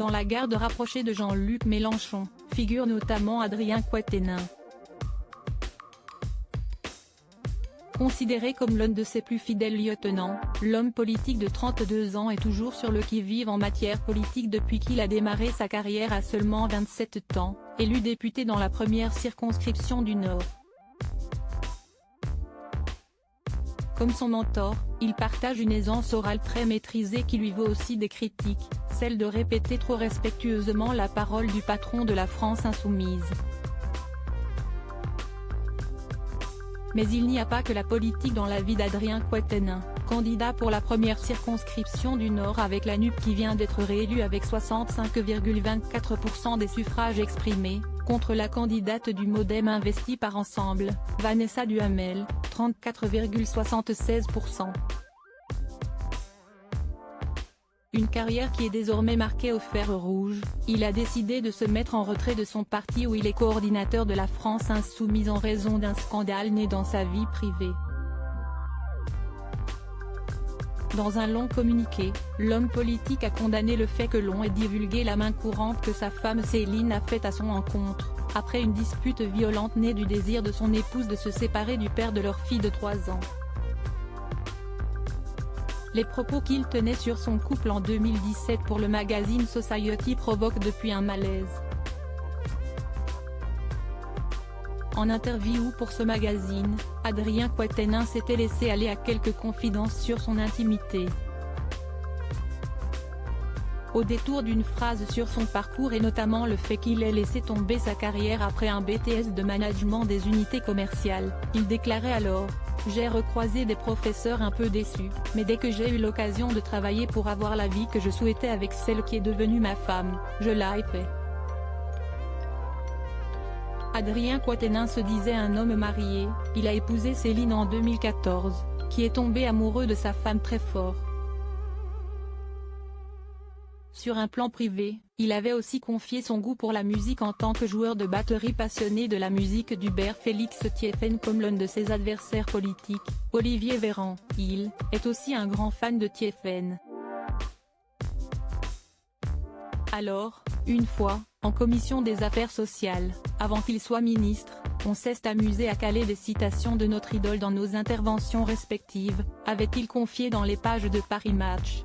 Dans la garde rapprochée de Jean-Luc Mélenchon, figure notamment Adrien Quatennens. Considéré comme l'un de ses plus fidèles lieutenants, l'homme politique de 32 ans est toujours sur le qui-vive en matière politique depuis qu'il a démarré sa carrière à seulement 27 ans, élu député dans la première circonscription du Nord. Comme son mentor, il partage une aisance orale très maîtrisée qui lui vaut aussi des critiques, celle de répéter trop respectueusement la parole du patron de la France insoumise. Mais il n'y a pas que la politique dans la vie d'Adrien Quatennens, candidat pour la première circonscription du Nord avec la NUP qui vient d'être réélu avec 65,24% des suffrages exprimés, contre la candidate du MoDem investie par Ensemble, Vanessa Duhamel, 34,76%. Une carrière qui est désormais marquée au fer rouge, il a décidé de se mettre en retrait de son parti où il est coordinateur de la France insoumise en raison d'un scandale né dans sa vie privée. Dans un long communiqué, l'homme politique a condamné le fait que l'on ait divulgué la main courante que sa femme Céline a faite à son encontre, après une dispute violente née du désir de son épouse de se séparer du père de leur fille de 3 ans. Les propos qu'il tenait sur son couple en 2017 pour le magazine Society provoquent depuis un malaise. En interview pour ce magazine, Adrien Quatennens s'était laissé aller à quelques confidences sur son intimité. Au détour d'une phrase sur son parcours et notamment le fait qu'il ait laissé tomber sa carrière après un BTS de management des unités commerciales, il déclarait alors: « J'ai recroisé des professeurs un peu déçus, mais dès que j'ai eu l'occasion de travailler pour avoir la vie que je souhaitais avec celle qui est devenue ma femme, je l'ai fait. » Adrien Quatennens se disait un homme marié, il a épousé Céline en 2014, qui est tombé amoureux de sa femme très fort. Sur un plan privé, il avait aussi confié son goût pour la musique en tant que joueur de batterie passionné de la musique d'Hubert Félix Thiéfaine comme l'un de ses adversaires politiques, Olivier Véran. Il est aussi un grand fan de Thiéfaine. Alors, une fois, en commission des affaires sociales, avant qu'il soit ministre, on s'est amusé à caler des citations de notre idole dans nos interventions respectives, avait-il confié dans les pages de Paris Match.